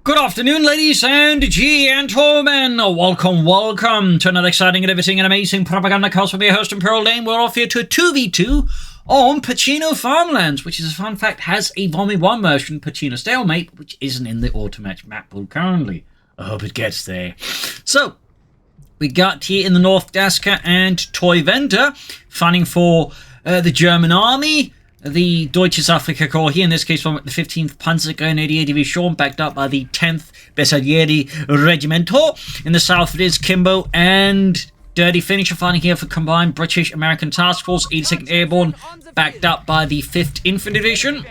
Good afternoon, ladies and gentlemen. Welcome to another exciting and everything and amazing Propagandacast with your host Imperial Dane. We're off here to a 2v2 on Pachino Farmlands, which is a fun fact, has a Volume 1 version, Pachino Stalemate, which isn't in the Automatch map pool currently. I hope it gets there. So, we got here in the north Daskter and Toyvendor, fighting for the German army. The Deutsches Afrika Corps here, in this case from the 15th Panzergrenadier Division, backed up by the 10th Bersaglieri Regimento. In the south it is Kimbo and Dirty Finisher fighting here for combined British-American Task Force, 82nd Airborne, backed up by the 5th Infantry Division.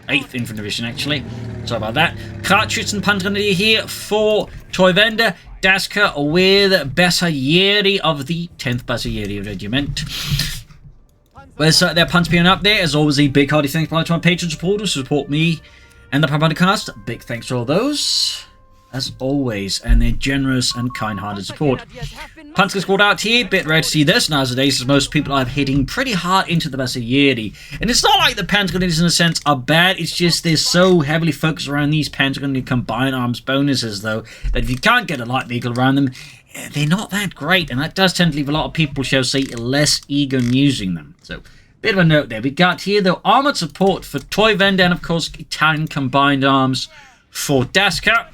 8th Infantry Division, actually. Sorry about that. Coh3 and Panzergrenadier here for Toyvendor. Daskter with Bersaglieri of the 10th Bersaglieri Regiment. Where's their punch being up there? As always, a big hearty thanks to my patron supporters who support me and the Propagandacast. Big thanks to all those, as always, and their generous and kind-hearted support. Punch squad out here, bit rare to see this nowadays, as most people are hitting pretty hard into the Bersaglieri. And it's not like the Panzergrenadiers in a sense are bad, it's just they're so heavily focused around these Panzergrenadier combined arms bonuses, though, that if you can't get a light vehicle around them, they're not that great, and that does tend to leave a lot of people, shall say, less eager in using them. So, bit of a note there. We got here, though, Armoured Support for Toyvendor, and of course, Italian Combined Arms for Daskter.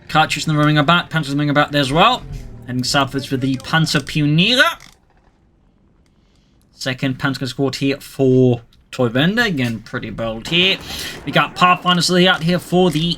Cartridge in the roaming about, Panzer's roaming about there as well. Heading southwards with the Panzer Pioniere. Second Panzer Squad here for Toyvendor. Again, pretty bold here. We got Pathfinders out here for the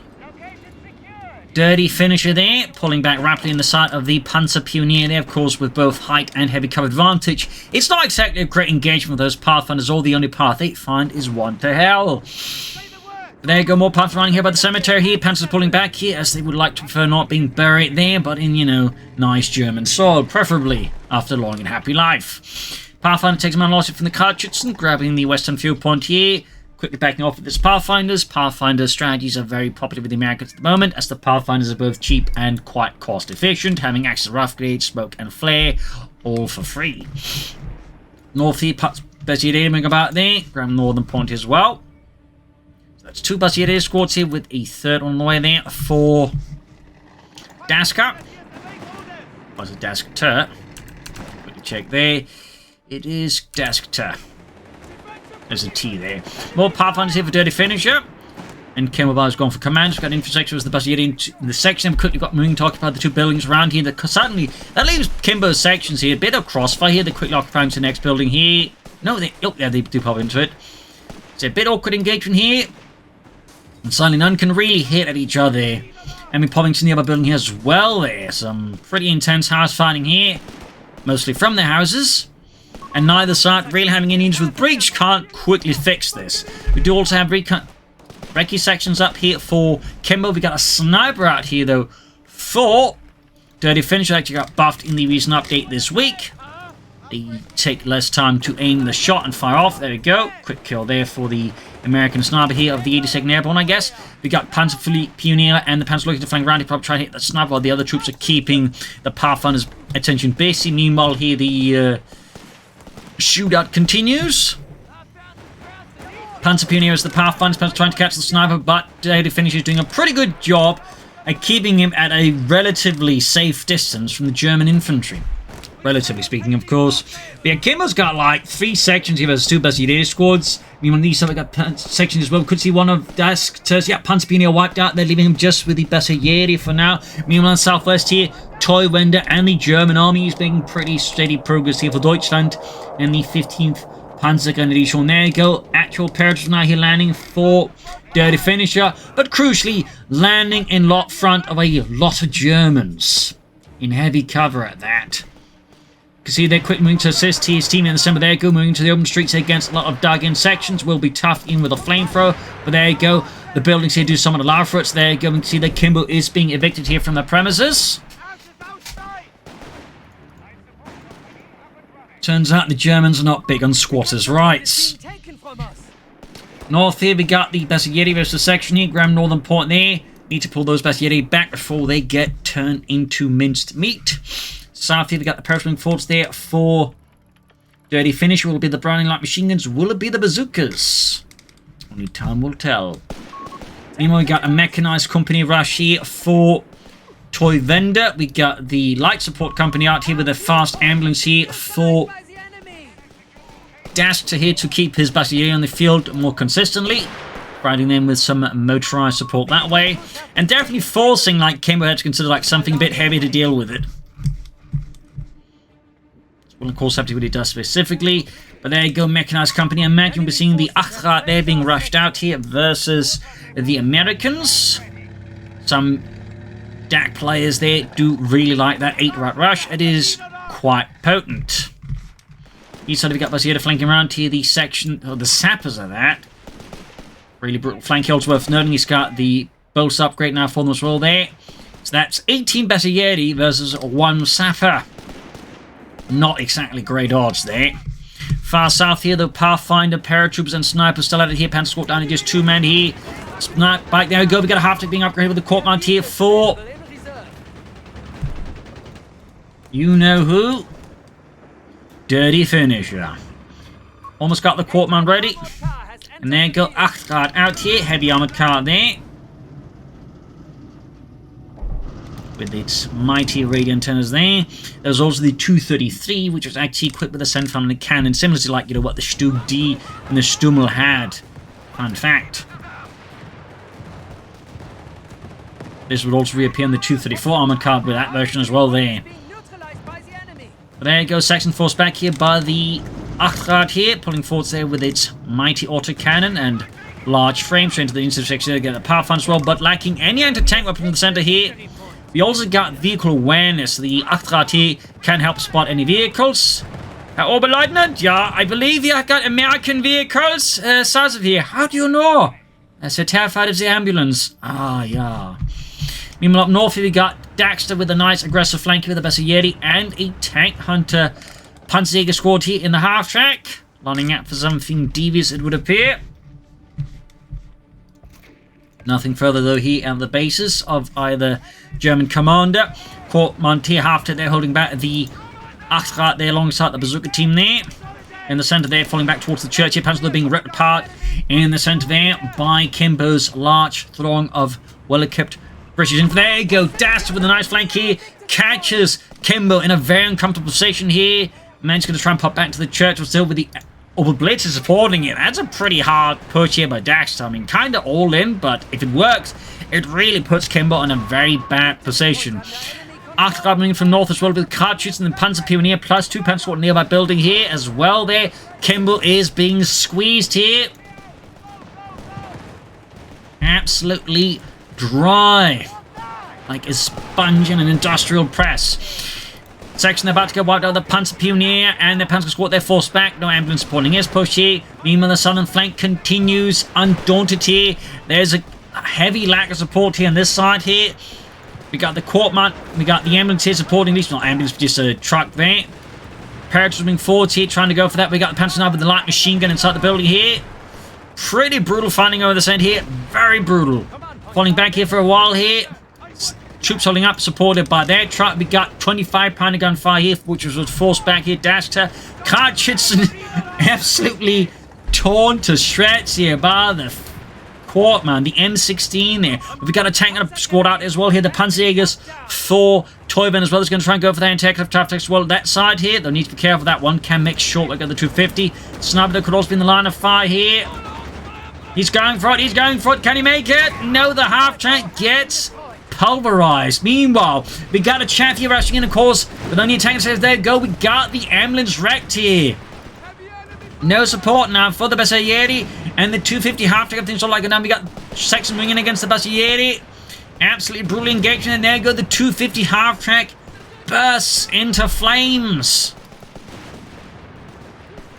Dirty Finisher there, pulling back rapidly in the sight of the Panzer Pioniere there, of course, with both height and heavy cover advantage. It's not exactly a great engagement with those Pathfinders. All the only path they find is one to hell. But there you go, more Pathfinders running here by the cemetery here. Panzers pulling back here, as they would like to prefer not being buried there, but in, you know, nice German soil, preferably after a long and happy life. Pathfinder takes a man lost it from the Cartridge, grabbing the western field point here. Quickly backing off with its Pathfinders. Pathfinder strategies are very popular with the Americans at the moment, as the Pathfinders are both cheap and quite cost efficient, having access to rough grade, smoke and flare, all for free. North here, Bersaglieri moving about there, grab northern point as well. So that's two Bersaglieri squads here with a third on the way there for Daskter. Was it Daskter? Quickly check there. It is Daskter. There's a T there. More Pathfinders here for Dirty Finisher. And Kimbo is going for commands. We've got an infantry section with the Bersaglieri in the section. We've quickly got moving to occupy the two buildings around here. Suddenly, that leaves Kimbo's sections here. A bit of crossfire here. They're quickly occupying the next building here. No, they do pop into it. It's a bit awkward engagement here. And suddenly none can really hit at each other. And we're popping to the other building here as well there. Some pretty intense house fighting here. Mostly from their houses. And neither side really having any issues with breach can't quickly fix this. We do also have recce sections up here for Kimbo. We got a sniper out here though for Dirty Finisher. Actually got buffed in the recent update this week. They take less time to aim the shot and fire off. There we go. Quick kill there for the American sniper here of the 82nd Airborne, I guess. We got Panzer Pioniere and the Panzer looking to flank around. He probably try to hit the sniper while the other troops are keeping the Pathfinder's attention busy. Meanwhile here the shootout continues. Panzer Pioniere is the Pathfinder, trying to catch the sniper, but Dirty Finisher is doing a pretty good job at keeping him at a relatively safe distance from the German infantry. Relatively speaking, of course. But yeah, Kimbo's got like 3 sections here versus 2 Bersaglieri squads. I mean, one of these have got sections as well. We could see one of Daskter's. Yeah, Panzer Pioniere wiped out. They're leaving him just with the Bersaglieri for now. Meanwhile, in the southwest here, Toyvendor and the German army is making pretty steady progress here for Deutschland and the 15th Panzergrenadier. There you go. Actual paratroopers now here landing for Dirty Finisher, but crucially landing in front of a lot of Germans in heavy cover at that. You can see they're quick moving to assist his team in the center. There you go, moving to the open streets against a lot of dug-in sections. Will be tough in with a flamethrower, but there you go. The buildings here do somewhat allow for it. So there you go. You can see that Kimbo is being evicted here from the premises. Turns out the Germans are not big on squatters' rights. North here we got the Bersaglieri versus section here. Grab northern point there. Need to pull those Bersaglieri back before they get turned into minced meat. South here we got the paratrooping forts there for Dirty Finisher. Will it be the Browning light machine guns? Will it be the bazookas? Only time will tell. Meanwhile, we got a mechanized company rush here for Toyvendor. We got the light support company out here with a fast ambulance here for Daskter here to keep his battalion on the field more consistently, providing them with some motorized support that way, and definitely forcing like Kimbo had to consider like something a bit heavy to deal with it. Well, of course, have to what he does specifically. But there you go, mechanized company. I imagine we're seeing the Achrat there being rushed out here versus the Americans. Some DAK players there do really like that 8-rat rush. It is quite potent. East side we got Basira flanking around here. The section, or the sappers of that. Really brutal flank kills worth noting. He's got the bolts upgrade now for them as well there. So that's 18 Battalieri versus 1 sapper. Not exactly great odds there. Far south here, the Pathfinder, paratroopers, and snipers still out of here. Panther squad down to just 2 men here. Snipe back, there we go. We got a half-tick being upgraded with the Court Mount here for you know who? Dirty Finisher. Almost got the Court Mount ready. And there you go, Achtrad out here. Heavy armored car there. With its mighty radio antennas there. There's also the 233, which was actually equipped with a center-family cannon, similar to like, you know, what the Stug D and the Stummel had. Fun fact. This would also reappear in the 234 armored car with that version as well there. But there you go, section force back here by the Achtrad here, pulling forwards there with its mighty autocannon and large frame straight into the intersection to get the power fund as well, but lacking any anti-tank weapon in the center here. We also got vehicle awareness. The Achtrad here can help spot any vehicles. Herr Oberleutnant, yeah, I believe you got American vehicles south of here. How do you know? So terrified of the ambulance. Ah, yeah. Meanwhile, up north here we got Daskter with a nice aggressive flank with a Battalieri and a tank hunter Panzerjäger squad here in the half track. Lining up for something devious, it would appear. Nothing further though here at the bases of either German commander. Court Montier half track there holding back the Achtrad there alongside the bazooka team there. In the centre there, falling back towards the church here. Panzer being ripped apart in the centre there by Kimbo's large throng of well-equipped British infantry. There you go, Daskter with a nice flank here. Catches Kimbo in a very uncomfortable position here. Man's going to try and pop back to the church, but still with the Blitz is supporting it. That's a pretty hard push here by Daskter. I mean, kind of all in, but if it works, it really puts Kimbo in a very bad position. Achtrad coming in from north as well with cartridges and the Panzer Pioneer plus 2 Panzer Squad nearby building here as well there. Kimbo is being squeezed here. Absolutely dry. Like a sponge in an industrial press. Section about to get wiped out the Panzer Pioneer and the Panzer Squad. They're forced back. No ambulance supporting his push here. Meanwhile, the southern flank continues undaunted here. There's a heavy lack of support here on this side here. We got the Court Mount. We got the ambulance here supporting these. Not ambulance, but just a truck there. Paratroopers moving forwards here, trying to go for that. We got the Panzer now with the light machine gun inside the building here. Pretty brutal fighting over the side here. Very brutal. Falling back here for a while here. Troops holding up, supported by their truck. We got 25-pounder gunfire here, which was forced back here. Daskter, cartridges absolutely torn to shreds here by the Court, man. The M16 there. We've got a tank and a squad out as well here. The Panzerjägers for Toyvendor as well is going to try and go for that integrative tough as well. That side here, they'll need to be careful. That one can make short like the 250. Sniper could also be in the line of fire here. He's going for it. He's going for it. Can he make it? No, the half track gets pulverized. Meanwhile, we got a chaff here rushing in, of course, with only a tank says there go. We got the ambulance wrecked here. No support now for the Battalieri and the 250 half track. Things all like it now. We got section moving in against the Battalieri. Absolutely brutal engagement, and there go the 250 half track bursts into flames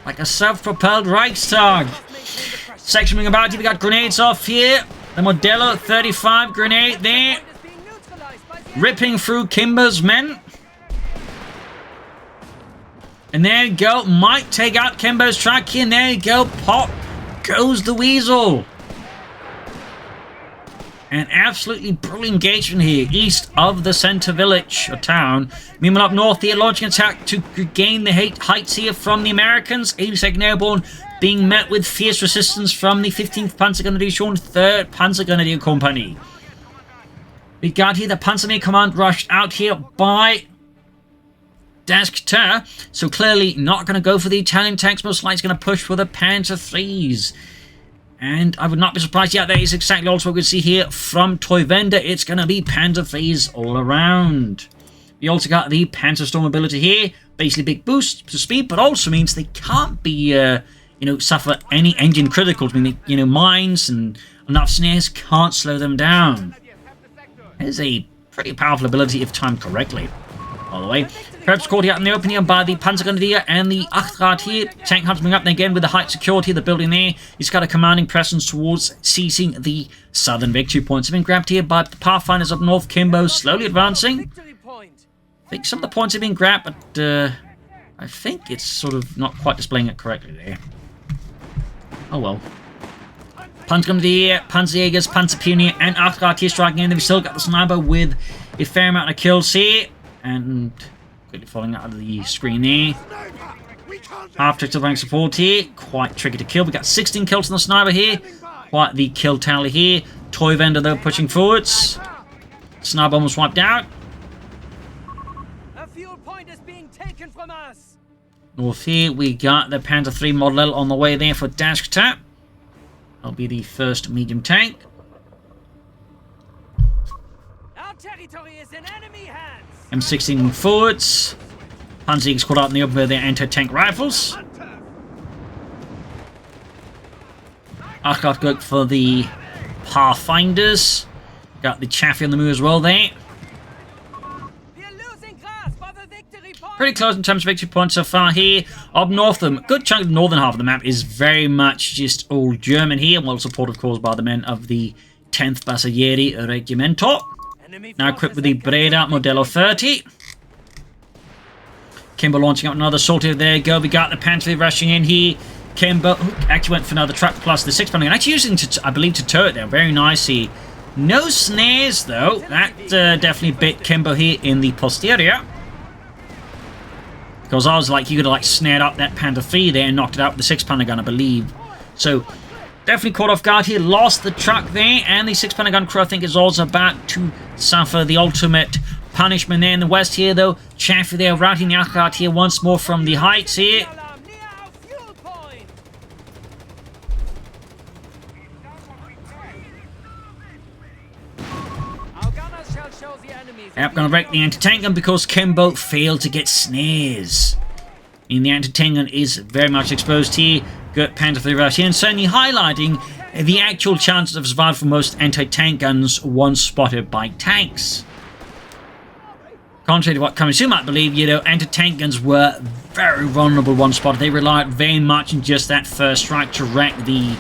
like a self-propelled Reichstag. Section moving about here. We got grenades off here. The Modelo 35 grenade there. Ripping through Kimbo's men. And there you go. Might take out Kimbo's truck here. And there you go. Pop goes the weasel. An absolutely brutal engagement here east of the center village or town. Meanwhile up north here, launching attack to gain the heights here from the Americans. 82nd Airborne being met with fierce resistance from the 15th Panzergrenadier 3rd Panzergrenadier Company. We got here the Panzergrenadier Command rushed out here by Daskter, so clearly not going to go for the Italian tanks, most likely going to push for the Panzer IIIs. And I would not be surprised, yeah, that is exactly also what we can see here from Toyvendor. It's going to be Panzer IIIs all around. We also got the Panzer Storm ability here, basically big boost to speed, but also means they can't be, you know, suffer any engine criticals. I mean, you know, mines and enough snares can't slow them down. It is a pretty powerful ability if timed correctly. By the way, perhaps caught out in the open here by the Panzergrenadier and the Achtrad here. Tank hunts coming up and again with the height security of the building there. He's got a commanding presence towards seizing the southern victory points. Have been grabbed here by the Pathfinders up north. Kimbo slowly advancing. I think some of the points have been grabbed, but I think it's sort of not quite displaying it correctly there. Oh well. Panzergrenadier, Panzerjägers, Panzerpionier, and Achtrad here striking in. We've still got the sniper with a fair amount of kills here. And quickly falling out of the screen there. After to rank support here. Quite tricky to kill. We got 16 kills on the sniper here. Quite the kill tally here. Toyvendor though pushing forwards. Sniper almost wiped out. A fuel point is being taken from us. North here we got the Panzer III Model L on the way there for Daskter. That'll be the first medium tank. Our territory is in enemy hands. M16 forwards. Panzerjägers caught out in the open with their anti-tank rifles. Achtrad got for the Pathfinders. Got the Chaffee on the move as well there. Pretty close in terms of victory points so far here. Up north, a good chunk of the northern half of the map is very much just all German here. Well supported, of course, by the men of the 10th Basaglieri Regimento. Now equipped with the Breda Modello 30. Kimbo launching up another assault here. There you go. We got the Panther rushing in here. Kimbo actually went for another truck plus the 6-pounder. Actually using, I believe, to turret there. Very nice here. No snares, though. That definitely bit Kimbo here in the posterior. Because I was like, you could have like snared up that Panther III there and knocked it out with the 6-pounder gun, I believe. So, definitely caught off guard here. Lost the truck there. And the 6-pounder gun crew, I think, is also about to suffer the ultimate punishment there in the west here, though. Chaffee there routing the Achtrad here once more from the heights here. Yep, gonna break the anti-tank gun because Kimbo failed to get snares. And the anti-tank gun is very much exposed here. Good Panther III rush here, and certainly highlighting the actual chances of survival for most anti-tank guns once spotted by tanks. Contrary to what Coh3 might believe, you know, anti-tank guns were very vulnerable once spotted. They relied very much on just that first strike to wreck the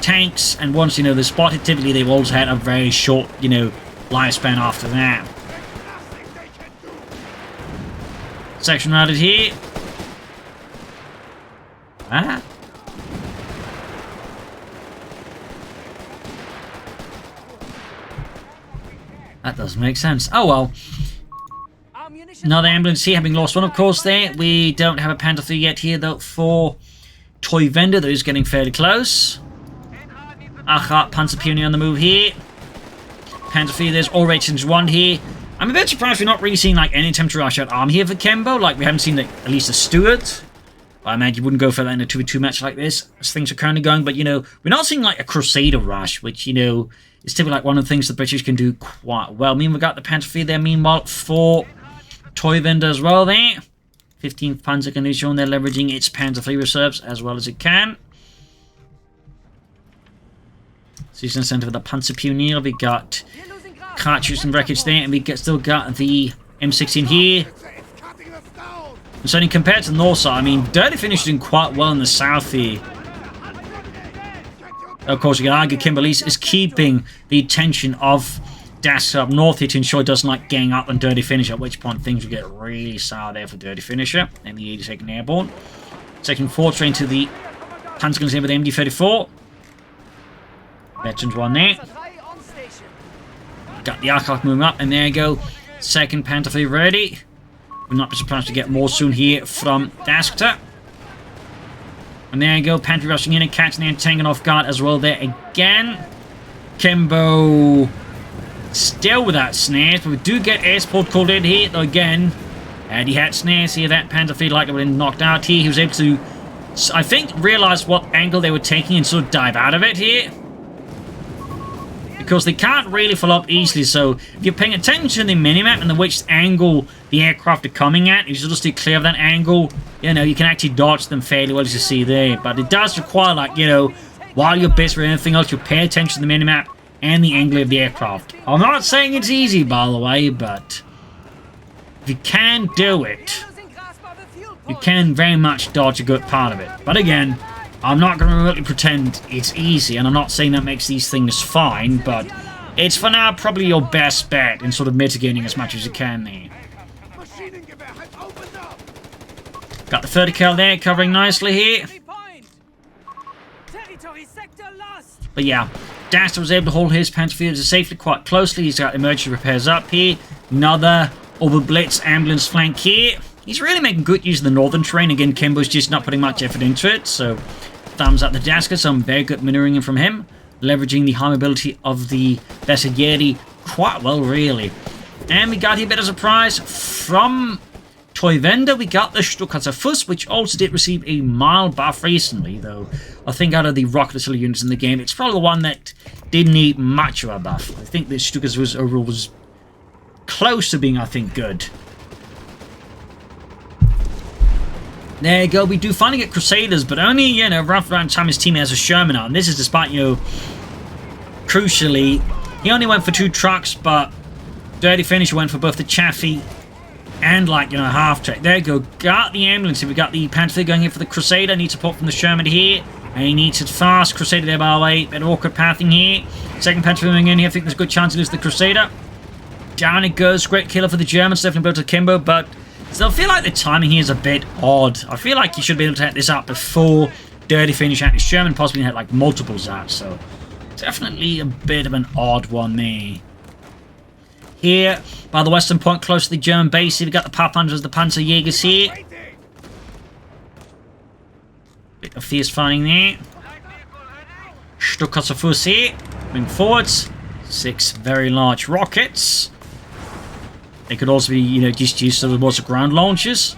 tanks, and once, you know, they're spotted, typically they've also had a very short, you know, lifespan after that. Section routed here. Ah. That doesn't make sense. Oh well. Another ambulance here, having lost one, of course, there. We don't have a Panther III yet here, though, for Toyvendor, that is getting fairly close. Achtrad, Panzer Pionier on the move here. Panther III, there's already since one here. I'm a bit surprised we're not really seeing, like, any attempt to rush out army here for Kimbo. Like, we haven't seen, like, at least a Stuart. I imagine you wouldn't go for that in a 2v2 match like this, as things are currently going. But, you know, we're not seeing, like, a Crusader rush, which, you know, is typically, like, one of the things the British can do quite well. I mean, we got the Panther III there, meanwhile, for Toyvendor as well there. 15th Panzergrenadier, they're leveraging its Panther III reserves as well as it can. So he's in the centre of the Panzer Pionier. We got cartridges and wreckage there, and we still got the M16 here. And certainly compared to the north side, I mean, Dirty finished doing quite well in the south here. Of course, you can argue Kimbo is keeping the attention of Daskter up north here to ensure it doesn't like gang up on Dirty Finisher, at which point things will get really sour there for Dirty Finisher and the 82nd Airborne. Second forward train to the Panzergrenadier with the MD-34. Veterans one there. Got the Achtrad moving up, and there you go. Second Panther III ready. We'll not be surprised to get more soon here from Daskter. And there you go, Pantry rushing in and catching and taking off guard as well there again. Kimbo still without snares, but we do get air support called in here, though again. And he had snares here, that Panther feed like it would have been knocked out here. He was able to, I think, realize what angle they were taking and sort of dive out of it here. Because they can't really follow up easily, so if you're paying attention to the minimap and which angle the aircraft are coming at, if you just stay clear of that angle, you know, you can actually dodge them fairly well, as you see there. But it does require, like, you know, while you're busy with anything else, you pay attention to the minimap and the angle of the aircraft. I'm not saying it's easy, by the way, but if you can do it, you can very much dodge a good part of it. But again, I'm not going to really pretend it's easy, and I'm not saying that makes these things fine, but it's for now probably your best bet in sort of mitigating as much as you can there. Got the 30 cal there, covering nicely here. But yeah, Daskter was able to hold his Panther fielders safely quite closely. He's got emergency repairs up here. Another over blitz ambulance flank here. He's really making good use of the northern terrain. Again, Kimbo's just not putting much effort into it, so thumbs up the Daskter. Some very good maneuvering from him, leveraging the high mobility of the Yeti quite well, really. And we got here a bit of surprise from Toyvendor. We got the Stuttgarter, which also did receive a mild buff recently, though I think out of the rocket artillery units in the game, it's probably the one that didn't need much of a buff. I think the Stuttgarter overall was close to being, I think, good. There you go, we do finally get Crusaders, but only, you know, rough around time his team has a Sherman on. This is despite, you know, crucially, he only went for 2 trucks, but Dirty Finish went for both the Chaffee and, like, you know, half-track. There you go, got the ambulance. We got the Panther going here for the Crusader. Need support from the Sherman here, and he needs it fast. Crusader there, by the way, bit of awkward pathing here. Second Panther moving in here, I think there's a good chance to lose the Crusader. Down it goes, great killer for the Germans, definitely built to Kimbo, but still, I feel like the timing here is a bit odd. I feel like you should be able to hit this up before Dirty Finish had his Sherman, possibly had like multiples out, so definitely a bit of an odd one there. Here, by the western point, close to the German base, here we got the Pathfinders, the Panzerjägers here. Bit of fierce fighting there. Stuttgarter Fuss here, moving forwards. 6 very large rockets. They could also be, you know, just used to lots of ground launchers.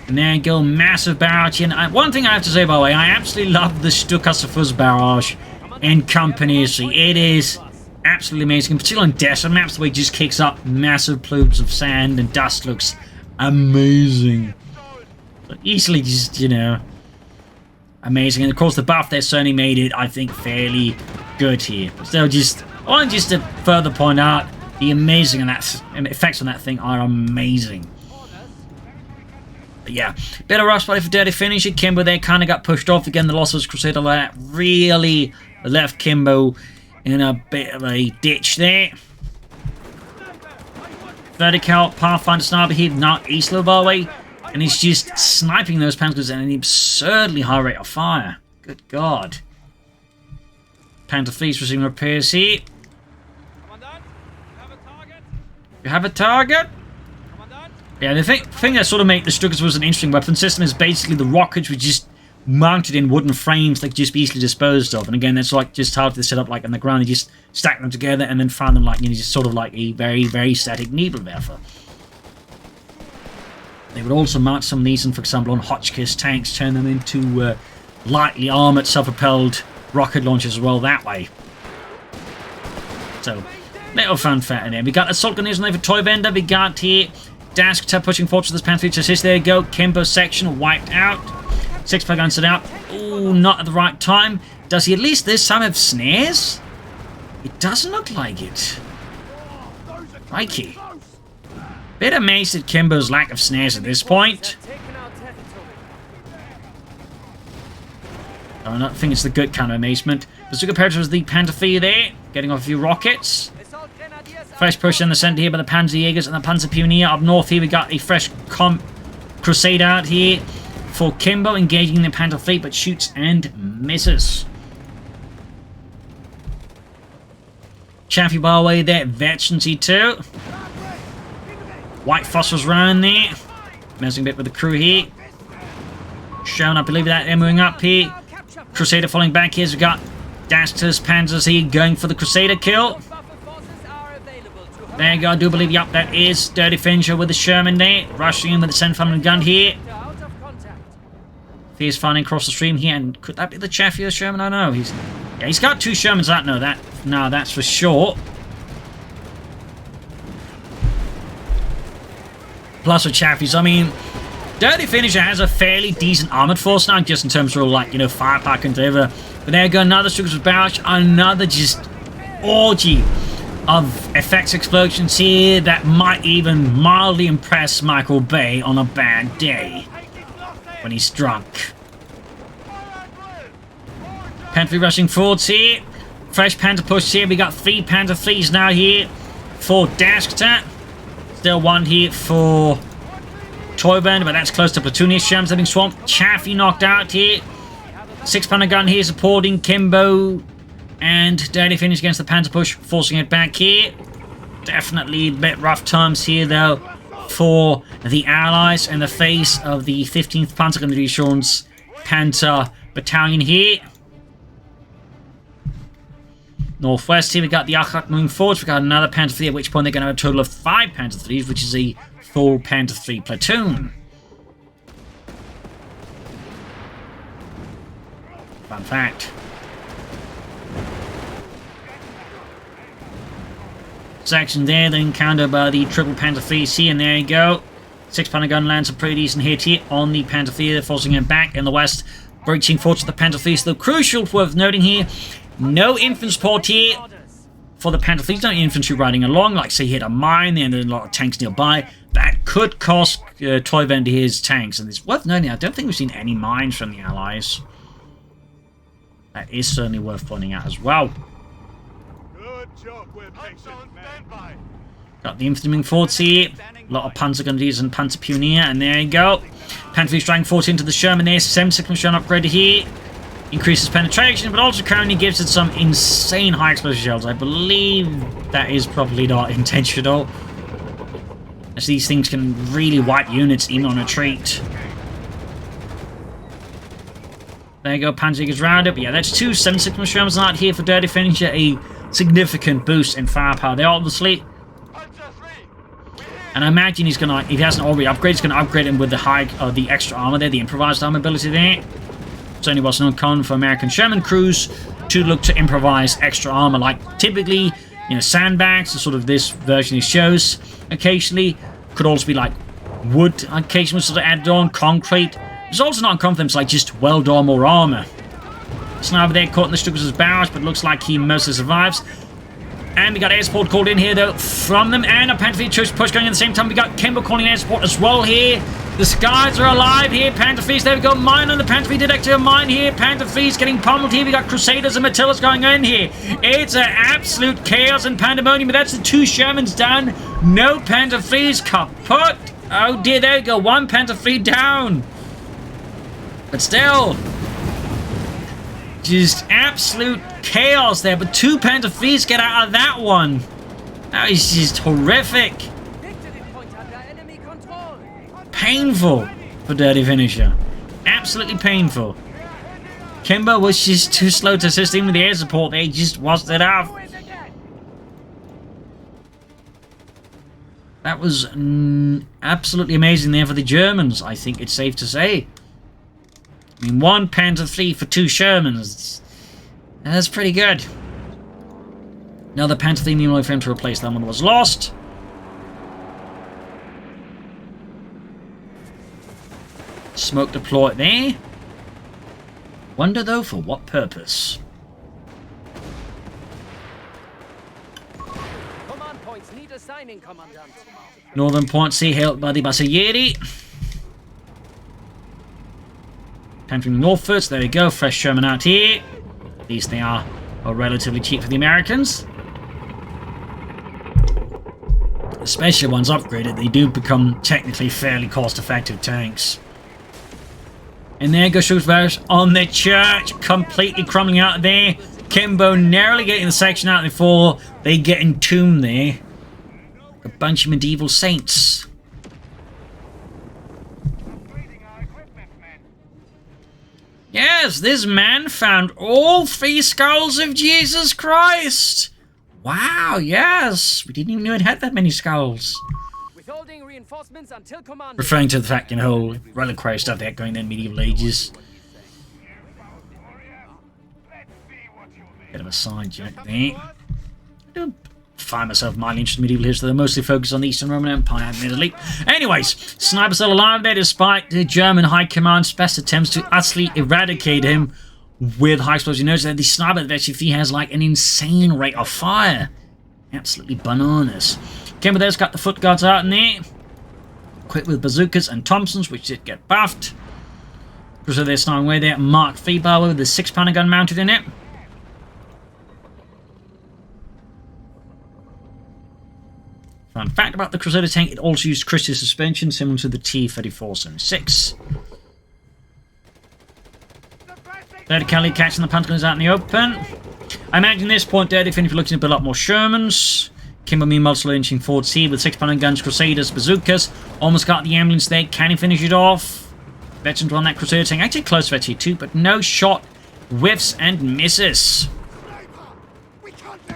And there you go, massive barrage here. And one thing I have to say, by the way, I absolutely love the Stuttgarter Fuss barrage in companies. It is absolutely amazing, particularly on desert maps, the way it just kicks up massive plumes of sand and dust looks amazing. So easily just, you know, amazing. And of course, the buff there certainly made it, I think, fairly good here. But still, I want just to further point out the amazing and effects on that thing are amazing. But yeah, bit of rush play for Dirty Finish. Kimbo there kind of got pushed off again. The loss of his Crusader that really left Kimbo in a bit of a ditch there. 30 cal Pathfinder sniper here, not Eastlow, by the way, and he's just sniping those Panthers at an absurdly high rate of fire. Good God. Panther Fleet's receiving repairs here. You have a target? Yeah, the thing that sort of made the Stuttgarter was an interesting weapon system is basically the rockets were just mounted in wooden frames that could just be easily disposed of. And again, that's like just how to set up like on the ground. You just stack them together and then find them like, you know, just sort of like a very, very static Nebelwerfer. They would also mount some of these, and for example, on Hotchkiss tanks, turn them into lightly armored, self-propelled rocket launchers as well that way. So, little fanfare in there. We got Assault Gunners on there for Toyvendor. We got here Daskter pushing forward to this Panther to assist. There you go. Kimbo section wiped out. 6 per gun set out. Ooh, not at the right time. Does he at least this time have snares? It doesn't look like it. Crikey. Bit amazed at Kimbo's lack of snares at this point. I don't think it's the good kind of amazement. Bazooka Parrot was the Panther Fee there, getting off a few rockets. Fresh push in the centre here by the Panzerjägers and the Panzer Pioneer. Up north here we got a fresh Crusade out here for Kimbo, engaging the Panther Fleet, but shoots and misses. Chaffee by the way there, Veterans too. White Phosphorus round there. Messing a bit with the crew here. Shown, I believe that they're moving up here. Crusader falling back here. So we've got Daskter's Panzers here going for the Crusader kill. There you go, I do believe, yep, that is Dirty Finisher with the Sherman there. Rushing in with the Sentinel gun here. Fierce firing across the stream here, and could that be the Chaffee or Sherman? I don't know. He's got two Shermans. No, that's for sure. Plus with Chafees, I mean, Dirty Finisher has a fairly decent armored force now, just in terms of, like, you know, firepower and whatever. But there you go, another Struggles with Barrage, another just orgy of effects explosions here that might even mildly impress Michael Bay on a bad day when he's drunk. Panther rushing forwards here. Fresh Panther push here. We got 3 Panther 3s now here for Daskter. Still 1 here for Toyvendor, but that's close to Platoon. Shams having swamped. Chaffee knocked out here. 6 Panther gun here supporting Kimbo. And Dirty Finish against the Panther push, forcing it back here. Definitely a bit rough times here, though, for the Allies in the face of the 15th Panzerdivision's Panther Battalion here. Northwest here, we got the Achak moving forwards. We got another Panther 3, at which point they're going to have a total of 5 Panther 3s, which is a full Panther 3 platoon. Fun fact. Section there, then countered by the triple Panther 3C, and there you go. 6 Panther gun lands a pretty decent hit here on the Panther 3, forcing it back in the west. Breaching forwards to the Panther 3, still crucial, worth noting here. No infantry support here for the Panther 3. No infantry riding along, like say hit a mine there and there's a lot of tanks nearby. That could cost Toyvendor his tanks, and it's worth noting, I don't think we've seen any mines from the Allies. That is certainly worth pointing out as well. Got the infantry moving forwards here. A lot of Panzer Grenadiers and Panzer Pioneer, and there you go. Panther striking forward into the Sherman there. 76 Sherman upgrade here. Increases penetration, but also currently gives it some insane high explosive shells. I believe that is probably not intentional, as these things can really wipe units even on retreat. There you go, Panzer gets rounded. But yeah, that's 2 76 Shermans out here for Dirty Finisher. A significant boost in firepower there, obviously. And I imagine he's gonna, if he hasn't already upgraded, he's gonna upgrade him with the extra armor there, the improvised armor ability there. Certainly wasn't uncommon for American Sherman crews to look to improvise extra armor, like typically, you know, sandbags, sort of this version he shows. Occasionally, could also be like wood. Occasionally, sort of added on concrete. It's also not uncommon for them to like just weld on more armor. Sniper there caught in the Struggles' barrage, but looks like he mostly survives. And we got air support called in here, though, from them. And a Panther 3 push going at the same time. We got Kimbo calling air support as well here. The Skies are alive here. Panther 3s, there we go. Mine on the Panther 3 detector. Mine here. Panther 3s getting pummeled here. We got Crusaders and Matildas going in here. It's an absolute chaos and pandemonium. But that's the 2 Shermans down. No Panther 3s kaput. Oh dear, there we go. 1 Panther 3 down. But still, just absolute chaos there. But 2 Panther 3s get out of that one. That is just horrific. Painful for Dirty Finisher. Absolutely painful. Kimbo was just too slow to assist him with the air support. They just wasn't enough. That was absolutely amazing there for the Germans, I think it's safe to say. I mean, 1 Panther 3 for 2 Shermans. That's pretty good. Another Panther 3 meanwhile for him to replace that one was lost. Smoke deployed there. Wonder though for what purpose. Command points need assigning, Commandant. Northern Point C held by the Basaglieri. Entering northwards, there we go. Fresh Sherman out here. At least they are relatively cheap for the Americans. Especially once upgraded, they do become technically fairly cost-effective tanks. And there goes Shrewsbury on the church, completely crumbling out of there. Kimbo narrowly getting the section out before they get entombed there. A bunch of medieval saints. yes, this man found all 3 skulls of Jesus Christ. Wow, yes. We didn't even know it had that many skulls. Withholding reinforcements until command. Referring to the fact, you know, reliquary stuff they had going in medieval ages. Bit of a side joke there. I don't find myself mildly interested in medieval history, though mostly focused on the Eastern Roman Empire, admittedly. Anyways, Sniper still alive there despite the German High Command's best attempts to utterly eradicate him with high explosives. You notice that the Sniper actually has like an insane rate of fire. Absolutely bananas. Kimbo there's got the foot guards out in there. Equipped with bazookas and Thompsons, which did get buffed. So they're sniping away there. Mark III barrel with the 6-pounder gun mounted in it. Fun fact about the Crusader tank, it also used crystal suspension similar to the T-3476. Third Cali catching the Pantaloons out in the open. I imagine at this point there, if you're looking to build up more Shermans. Kimbo meanwhile slowly inching forward here with 6-pounder guns, Crusaders, bazookas. Almost got the ambulance there. Can he finish it off? Veterans on that Crusader tank. Actually close to actually too, but no shot. Whiffs and misses.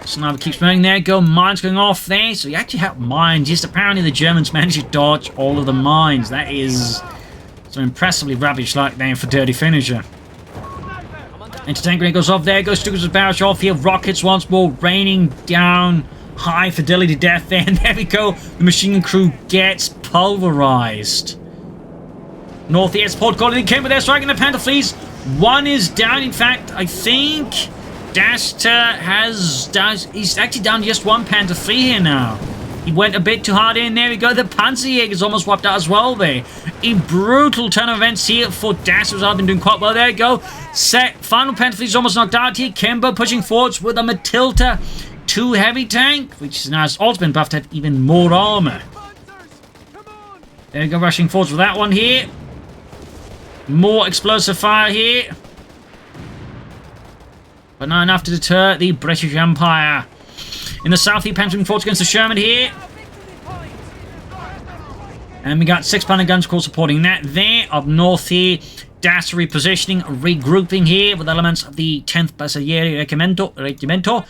Sniper keeps moving there. Mines going off there. So you actually have mines. Just apparently the Germans managed to dodge all of the mines. That is so impressively rubbish like there for Dirty Finisher. Anti-tank grenade goes off there. Goes Stukas' barrage off here. Rockets once more raining down. High fidelity death there. And there we go. The machine gun crew gets pulverized. Northeast port calling the Kimbo there. Striking the Panther fleets. One is down. In fact, I think Daskter he's actually down just 1 Panther fleet here now. He went a bit too hard in. There we go. The Panzerjäger's almost wiped out as well there. A brutal turn of events here for Daskter, who's been doing quite well. There we go. Final Panther fleet is almost knocked out here. Kimbo pushing forwards with a Matilda 2 heavy tank, which now has also been buffed to have even more armor. There we go. Rushing forwards with that one here. More explosive fire here. But not enough to deter the British Empire. In the south, he pantsing forwards against the Sherman here. And we got 6-pounder guns, of course, supporting that there. Up north here, Daskter repositioning, regrouping here with elements of the 10th Bersaglieri Regimento.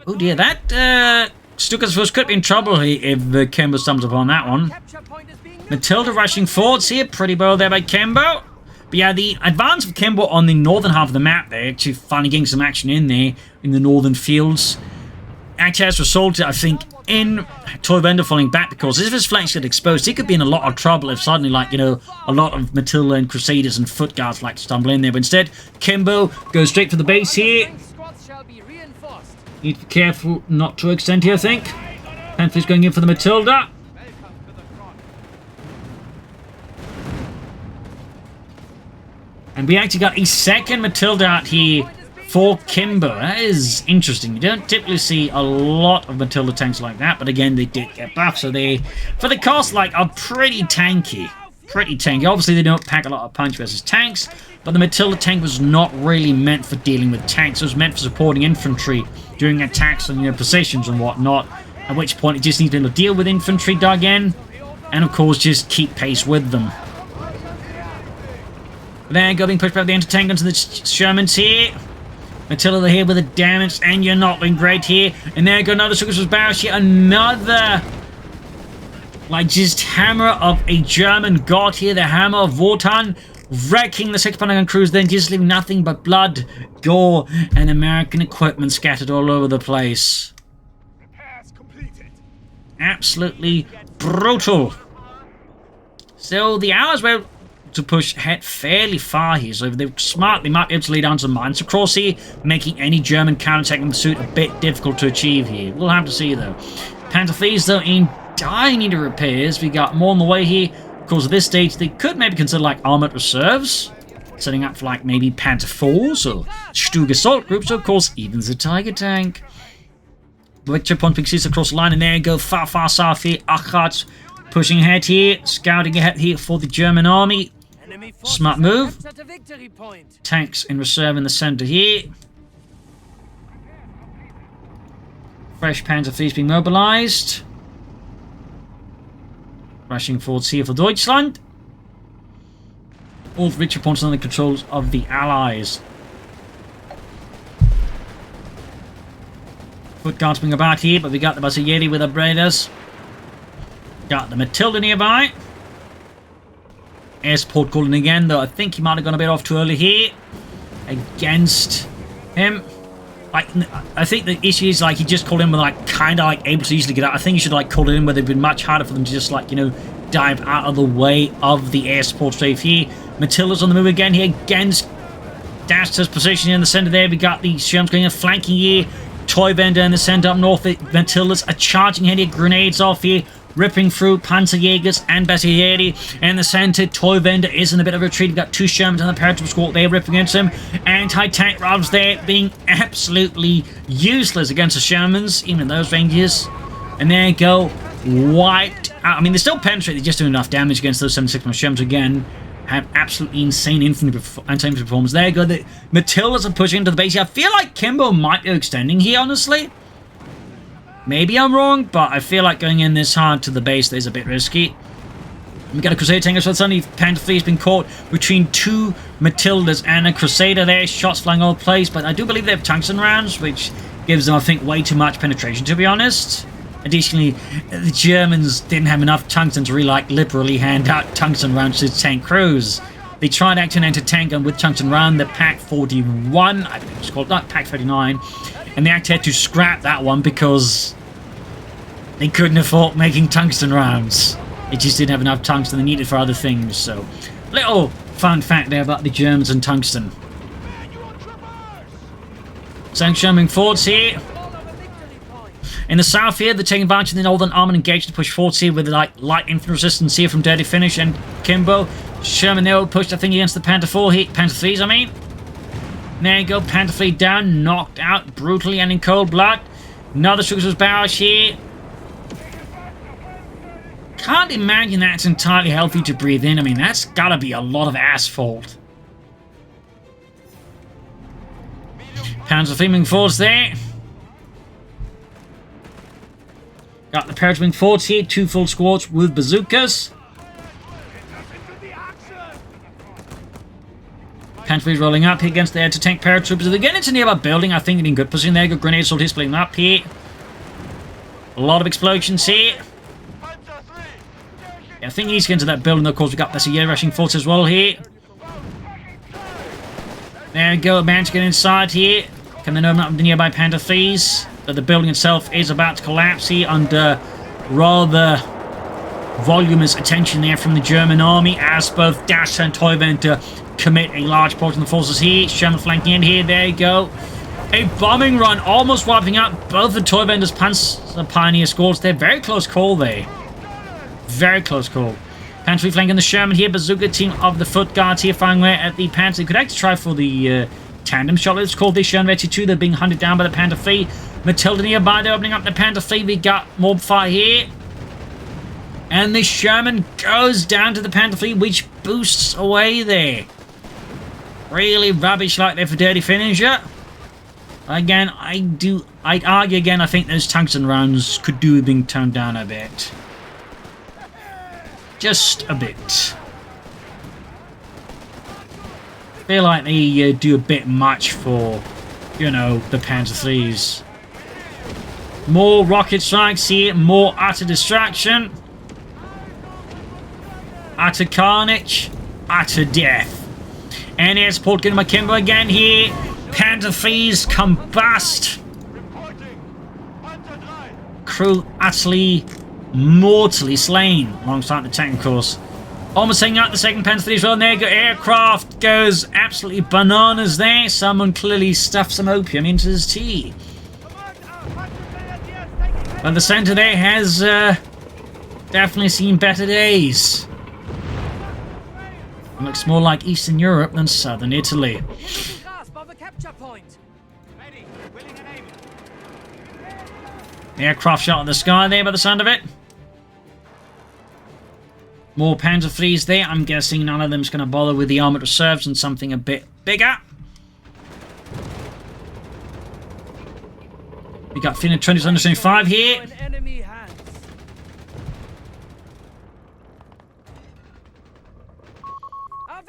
Oh dear, that Stuka's force could be in trouble here if Kimbo stumbles upon that one. Matilda rushing forwards here, pretty well there by Kimbo. But yeah, the advance of Kimbo on the northern half of the map there, actually finally getting some action in there, in the northern fields, actually has resulted, I think, in Toyvendor falling back, because if his flanks get exposed, he could be in a lot of trouble if suddenly, like, you know, a lot of Matilda and Crusaders and foot guards like to stumble in there. But instead, Kimbo goes straight for the base here. Need to be careful not to extend here, I think. Panther's going in for the Matilda. And we actually got a second Matilda out here for Kimbo. That is interesting. You don't typically see a lot of Matilda tanks like that, but again, they did get buffed, so they, for the cost, like, are pretty tanky. Pretty tanky. Obviously, they don't pack a lot of punch versus tanks, but the Matilda tank was not really meant for dealing with tanks. It was meant for supporting infantry during attacks on, you know, positions and whatnot, at which point it just needs to be able to deal with infantry dug in, and of course, just keep pace with them. There you go, being pushed back the anti-tank onto the Shermans here. Matilda here with the damage, and you're not doing great here. And there you go, another Stukas' barrage here. Another, like, just hammer of a German god here. The hammer of Wotan, wrecking the 6-pounder gun crews, then just leaving nothing but blood, gore, and American equipment scattered all over the place. Absolutely brutal. So the Allies were to push ahead fairly far here, so if they're smart, they might be able to lay down some mines across here, making any German counterattack in pursuit a bit difficult to achieve here. We'll have to see, though. Panther fleets, though, in dire need of repairs. We got more on the way here. Of course, at this stage, they could maybe consider, like, armored reserves, setting up for, like, maybe Panther 4s or Stug assault groups, or, of course, even the Tiger tank. Victor pumping seats across the line, and there you go, far, far south here. Achat pushing ahead here, scouting ahead here for the German army. Smart move. Tanks in reserve in the center here. Fresh Panther fleets being mobilized. Rushing forwards here for Deutschland. all the victory points under the controls of the Allies. Foot guards being about here, but we got the Basaglieri with the Braiders. Got the Matilda nearby. Air support calling again, though I think he might have gone a bit off too early here against him. Like, I think the issue is, like, he just called in with, like, kind of, like, able to easily get out. I think he should, like, call it in where it'd been much harder for them to just, like, you know, dive out of the way of the air support wave here. Matilda's on the move again here against Daskter's position in the center there. We got the Sherms going in, flanking here. Toyvendor in the center up north. The Matildas are charging here, grenades off here, ripping through Panzerjägers and Basaglieri in the center. Toyvendor is in a bit of a retreat. We've got two Shermans on the paratroop squad there ripping into him. Anti-tank rifles there being absolutely useless against the Shermans, even those Rangers. And there you go, wiped out. I mean, they still penetrate, they just do enough damage against those 76 Shermans again. Have absolutely insane infantry performance. There you go. The Matildas are pushing into the base here. I feel like Kimbo might be extending here, honestly. Maybe I'm wrong, but I feel like going in this hard to the base is a bit risky. We got a Crusader tank, so suddenly Panther Fleet's been caught between two Matildas and a Crusader there. Shots flying all over the place, but I do believe they have tungsten rounds, which gives them, I think, way too much penetration, to be honest. Additionally, the Germans didn't have enough tungsten to really, like, liberally hand out tungsten rounds to tank crews. They tried acting anti-tank gun with tungsten round, the Pack 41, I think it's called, not Pack 39, and they actually had to scrap that one because they couldn't afford making tungsten rounds. It just didn't have enough tungsten they needed for other things, so little fun fact there about the Germans and tungsten. Sherman forwards here. In the south here, they're taking advantage of the Northern Army engaged to push forwards here with, like, light infantry resistance here from Dirty Finish and Kimbo. Sherman there pushed, I think, against the Panther 3s, I mean. There you go, Panther 3 down, knocked out brutally and in cold blood. Another Sugar's barrage here. Can't imagine that's entirely healthy to breathe in. I mean, that's gotta be a lot of asphalt. Panzer 3 moving forwards there. Got the Parrots moving forwards here, two full squads with bazookas. Panther rolling up here against the air-to-tank paratroopers. If they get into nearby building, I think they're in good position there. Got grenade assault splitting up here. A lot of explosions here. Yeah, I think he needs to get into that building. Of course, we've got Basaglieri rushing force as well here. There we go, managed to get inside here. Coming over up the nearby Panther 3s. But the building itself is about to collapse here under rather voluminous attention there from the German army as both Daskter and Toyvendor commit a large portion of the forces here. Sherman flanking in here, there you go. A bombing run, almost wiping out both the Toyvendor's Panzer Pioneer squads. They're very close call there. Very close call. Panther flanking the Sherman here, bazooka team of the Foot Guards here firing away at the Panther. They could actually try for the tandem shot, let's call this Sherman 2. They're being hunted down by the Panther 3. Matilda nearby, they're opening up the Panther 3. We got more fire here. And the Sherman goes down to the Panther 3, which boosts away there. Really rubbish like there for Dirty Finisher. Again, I'd argue again, I think those tungsten rounds could do with being toned down a bit. Just a bit. I feel like they do a bit much for, you know, the Panther 3s. More rocket strikes here, more utter distraction. Utter carnage, utter death. And air support getting my Kimbo again here. Panther 3s combust. Crew utterly, mortally slain alongside the tank, of course. Almost taking out the second Panther 3 as well. And there you go, aircraft goes absolutely bananas there. Someone clearly stuffed some opium into his tea. But the center there has definitely seen better days. It looks more like Eastern Europe than Southern Italy. The aircraft shot at the sky there by the sound of it. More Panther 3s there. I'm guessing none of them's going to bother with the armored reserves and something a bit bigger. We got Finland 2025 here.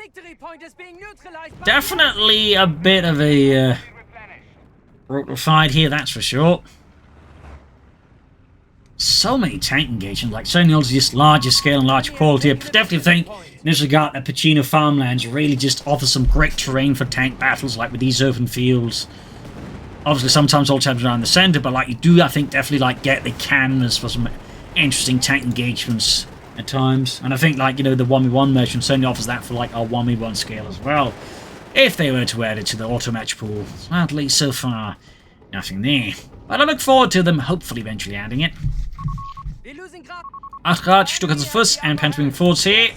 victory point is being neutralized by Definitely a bit of a brutal fight here, that's for sure. So many tank engagements, like certainly also just larger scale and larger quality. I definitely think in this regard that Pachino Farmlands really just offers some great terrain for tank battles, like with these open fields. Obviously sometimes all happens around the centre, but like you do, I think, definitely like get the canvas for some interesting tank engagements at times. And I think, like, you know, the 1v1 merchant certainly offers that for like our 1v1 scale as well, if they were to add it to the auto match pool. At least so far, nothing there. But I look forward to them hopefully eventually adding it. 8 Stück als Fuss and Panthering Force here.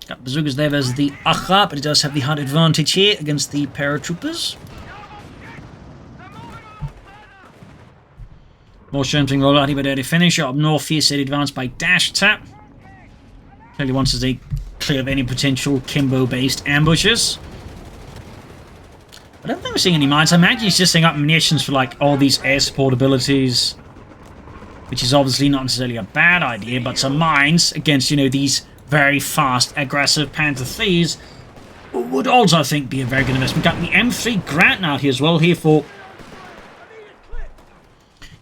Got bazookas there versus the Acha, but it does have the hard advantage here against the paratroopers. More Shermting roll out here, but early finish. Up north here, set advanced by Daskter. Clearly wants to stay clear of any potential Kimbo-based ambushes. I don't think we're seeing any mines. I imagine he's just setting up munitions for like all these air support abilities, which is obviously not necessarily a bad idea, but some mines against, you know, these very fast, aggressive Panther IIIs would also, I think, be a very good investment. Got the M3 Grant out here as well, here for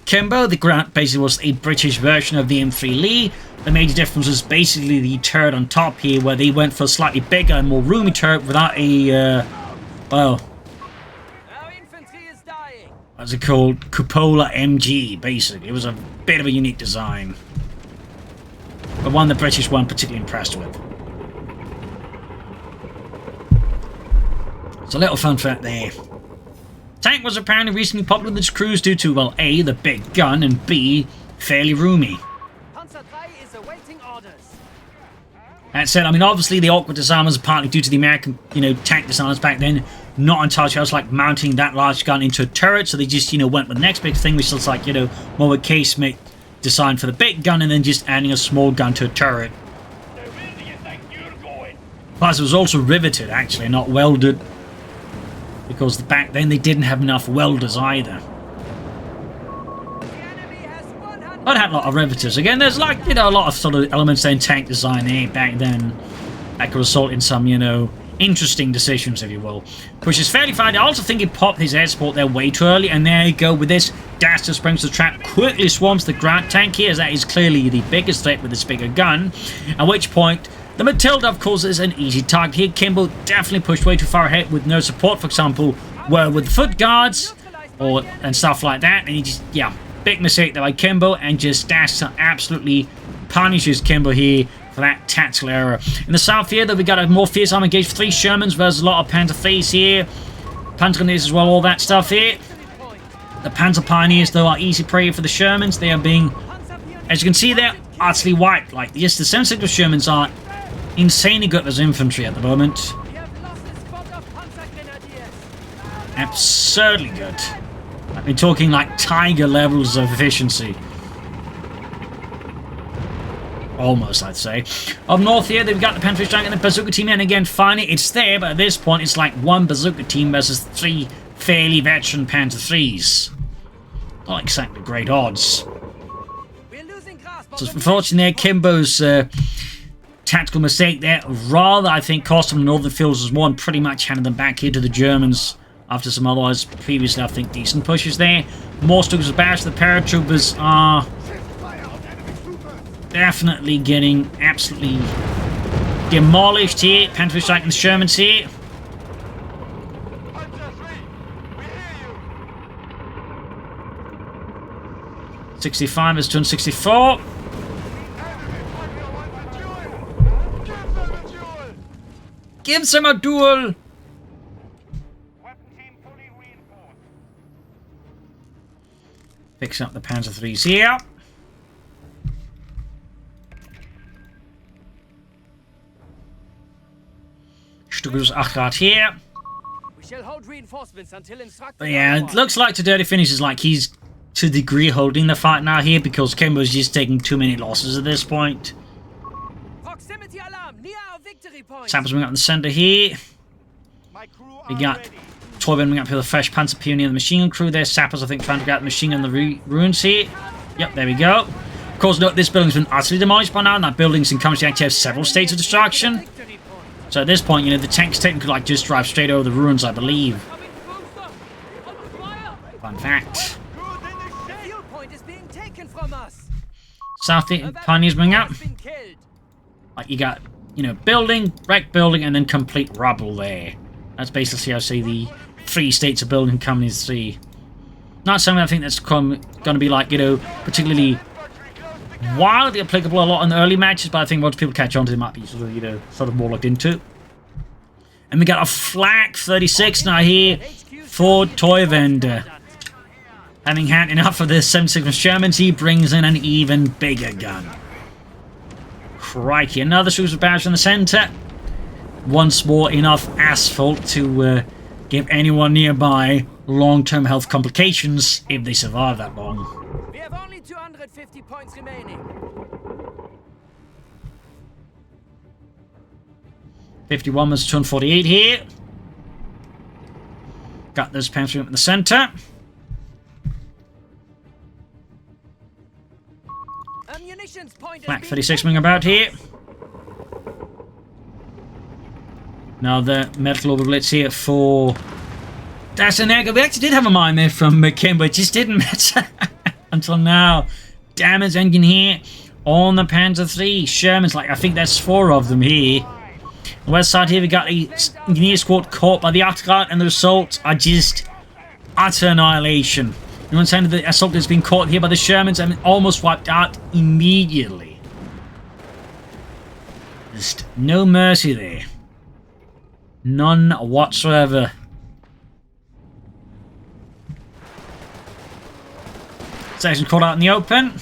Kimbo. The Grant basically was a British version of the M3 Lee. The major difference was basically the turret on top here, where they went for a slightly bigger and more roomy turret without a, well, what's it called? Cupola MG, basically. It was a bit of a unique design, but one the British weren't particularly impressed with. It's a little fun fact there. Tank was apparently recently popular with its crews due to, well, A, the big gun, and B, fairly roomy. That said, I mean, obviously the awkward design was partly due to the American, you know, tank designers back then not entirely sure, like mounting that large gun into a turret, so they just, you know, went with the next big thing, which was like, you know, more of a casemate design for the big gun, and then just adding a small gun to a turret. Plus, it was also riveted, actually, not welded, because back then they didn't have enough welders either. But it had a lot of riveters. Again, there's like, you know, a lot of sort of elements in tank design there back then that could result in some, you know, interesting decisions, if you will. Which is fairly fine. I also think he popped his air support there way too early, and there you go with this. Daskter springs the trap, quickly swarms the Grant tank here, as that is clearly the biggest threat with this bigger gun. At which point, the Matilda, of course, is an easy target here. Kimbo definitely pushed way too far ahead with no support, for example, were with the foot guards and stuff like that, and he just, yeah, big mistake there by Kimbo, and just Daskter absolutely punishes Kimbo here for that tactical error. In the south here, though, we got a more fierce arm engaged, 3 Shermans versus a lot of Panther IIIs here. Panther Grenadiers as well, all that stuff here. The Panther Pioneers, though, are easy prey for the Shermans. They are being, as you can see, they're utterly wiped. Like, yes, the sensitive Shermans are insanely good as infantry at the moment. Absurdly good. I've been talking like Tiger levels of efficiency. Almost, I'd say. Up north here, they've got the Panther tank and the bazooka team, and again, finally, it's there, but at this point, it's like 1 bazooka team versus 3 fairly veteran Panther IIIs. Not exactly great odds. So, unfortunately, there, Kimbo's tactical mistake there, rather, I think, cost them the northern fields as one, pretty much handed them back here to the Germans after some otherwise previously, I think, decent pushes there. More Stukas of barracks. The paratroopers are definitely getting absolutely demolished here. Panther striking the Shermans here. .65 is 264. Give them a duel! Fixing up the Panther IIIs here. Stukas Achat here. We shall hold reinforcements until instructed. But yeah, it looks like the dirty finish is like he's to a degree holding the fight now here, because Kimbo's just taking too many losses at this point. Proximity alarm near our victory point. Sappers moving up in the center here. We got Toyvendor moving up here with a fresh Panzer Pioneer, the machine gun crew there. Sappers, I think, trying to get the machine gun, the ruins here. Yep, there we go. Of course, note this building's been utterly demolished by now, and that building's in country actually have several states of destruction. So at this point, you know, the tanks technically like just drive straight over the ruins, I believe. Fun fact. The fuel point is being taken from us. South Pioneers moving up. Like you got, you know, building, wreck building, and then complete rubble there. That's basically how I say the 3 states of building come as 3. Not something I think that's going to be like, you know, particularly wildly applicable a lot in the early matches, but I think once people catch on to it, might be sort of, you know, sort of more looked into. And we got a flak 36 now here for Toyvendor. Having had enough of the 76 Germans, he brings in an even bigger gun. Crikey, another super barrage in the centre. Once more, enough asphalt to give anyone nearby long-term health complications if they survive that long. We have only 250 points remaining. 51 was 248 here. Got those pantry up in the centre. Flak 36 moving about here. Now the medical orbital blitz here for Daskter. We actually did have a mine there from Kimbo. It just didn't matter until now. Damage engine here on the Panzer III. Sherman's like, I think there's 4 of them here. On the west side here, we got the engineer squad caught by the Artilleriet, and the assault are just utter annihilation. You understand the assault has been caught here by the Shermans and almost wiped out immediately. Just no mercy there. None whatsoever. Section caught out in the open.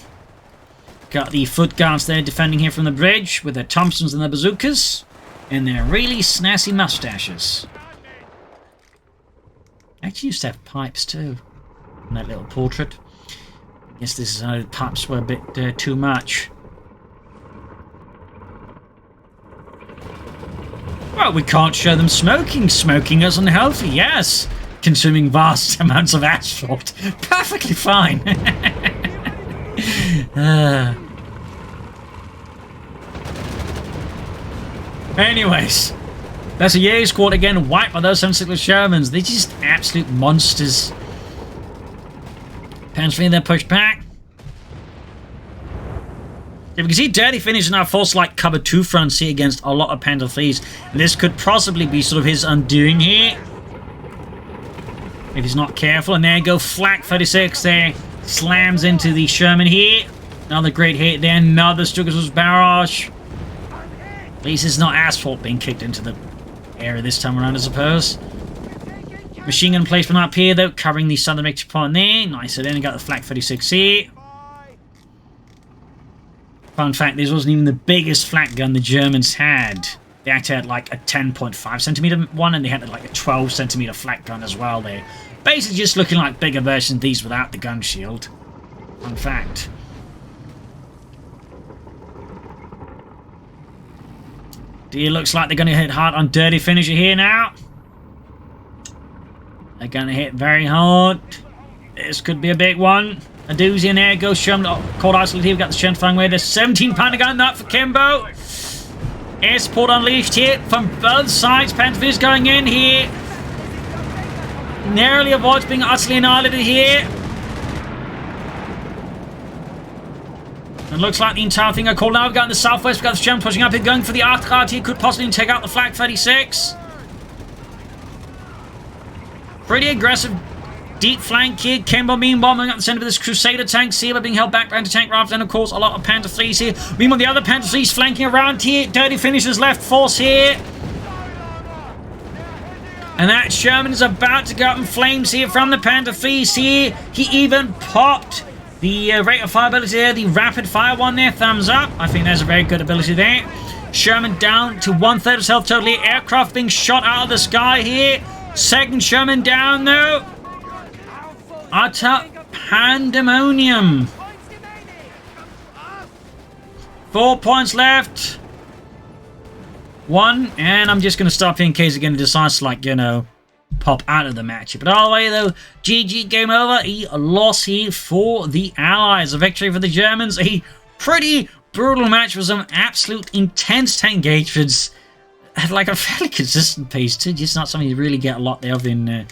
Got the foot guards there defending here from the bridge with their Thompsons and their bazookas and their really snazzy mustaches. Actually used to have pipes too. In that little portrait. Guess this is how the pipes were a bit too much. Well, we can't show them smoking. Smoking is unhealthy, yes. Consuming vast amounts of asphalt. Perfectly fine. Anyways. That's a Jaeger squad again, wiped by those 76 Shermans. They're just absolute monsters. Panzer they're pushed back. Yeah, we can see Dirty Finish now forced like cover 2 fronts here against a lot of Panzer IIIs. This could possibly be sort of his undoing here. If he's not careful. And there you go, Flak 36 there. Slams into the Sherman here. Another great hit there. Another Stukas barrage. At least it's not asphalt being kicked into the area this time around, I suppose. Machine gun placement up here, though, covering the southern victory point there. Nice, so then we got the Flak 36 here. Fun fact, this wasn't even the biggest flak gun the Germans had. They actually had like a 10.5 centimeter one, and they had like a 12 centimeter flak gun as well there. Basically just looking like bigger versions of these without the gun shield. Fun fact. It looks like they're going to hit hard on Dirty Finisher here now. They're going to hit very hard. This could be a big one. A doozy in there. Goes Sherman. Caught isolated here. We've got the Sherman flying away. There's 17 pounder gun. That for Kimbo. Air support unleashed here from both sides. Panther going in here. Narrowly avoids being utterly annihilated here. And looks like the entire thing are called now. We've got in the southwest. We've got the Sherman pushing up here. Going for the Artilleriet here. Could possibly take out the Flak 36. Pretty aggressive deep flank here. Kimbo meanwhile moving up the center of this Crusader tank here, but being held back by anti-tank rifles, and of course a lot of Panther IIIs here. Meanwhile the other Panther IIIs flanking around here. Dirty Finisher's left force here. And that Sherman is about to go up in flames here from the Panther IIIs here. He even popped the rate of fire ability there, the rapid fire one there. Thumbs up. I think there's a very good ability there. Sherman down to 1/3 of his health totally. Aircraft being shot out of the sky here. Second Sherman down though. Utter pandemonium. 4 points left. 1, and I'm just going to stop here in case they're going to decide to, like, you know, pop out of the match. But all the way though, GG, game over. A loss here for the Allies. A victory for the Germans. A pretty brutal match with some absolute intense tank engagements. at like a fairly consistent pace too. Just not something you really get a lot there of in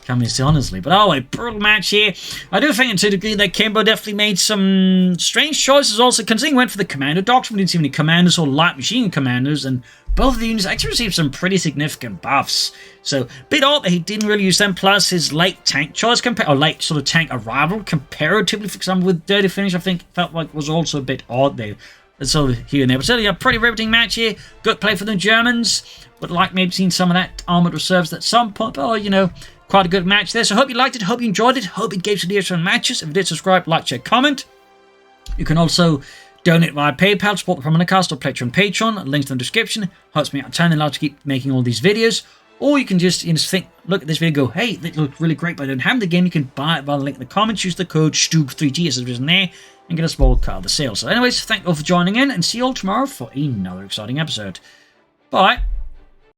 Communist, honestly. But oh, a brutal match here. I do think to a degree that Kimbo definitely made some strange choices also, considering he went for the commander doctrine. We didn't see any commanders or light machine commanders, and both of the units actually received some pretty significant buffs. So, bit odd that he didn't really use them, plus his late tank choice, or late sort of tank arrival, comparatively, for example, with Dirty Finish, I think felt like was also a bit odd there. So here and there. But certainly a pretty riveting match here. Good play for the Germans. Would like maybe seen some of that armored reserves at some point. But, you know, quite a good match there. So hope you liked it. Hope you enjoyed it. Hope it gave some ideas from matches. If you did, subscribe, like, share, comment. You can also donate via PayPal, support the Propagandacaster, or pledge on Patreon. Links in the description. Helps me out a ton and allows to keep making all these videos. Or you can just look at this video, go, hey, it looks really great, but I don't have the game. You can buy it via the link in the comments. Use the code STUG3G as it is in there, and get a small cut of the sale. So anyways, thank you all for joining in, and see you all tomorrow for another exciting episode. Bye.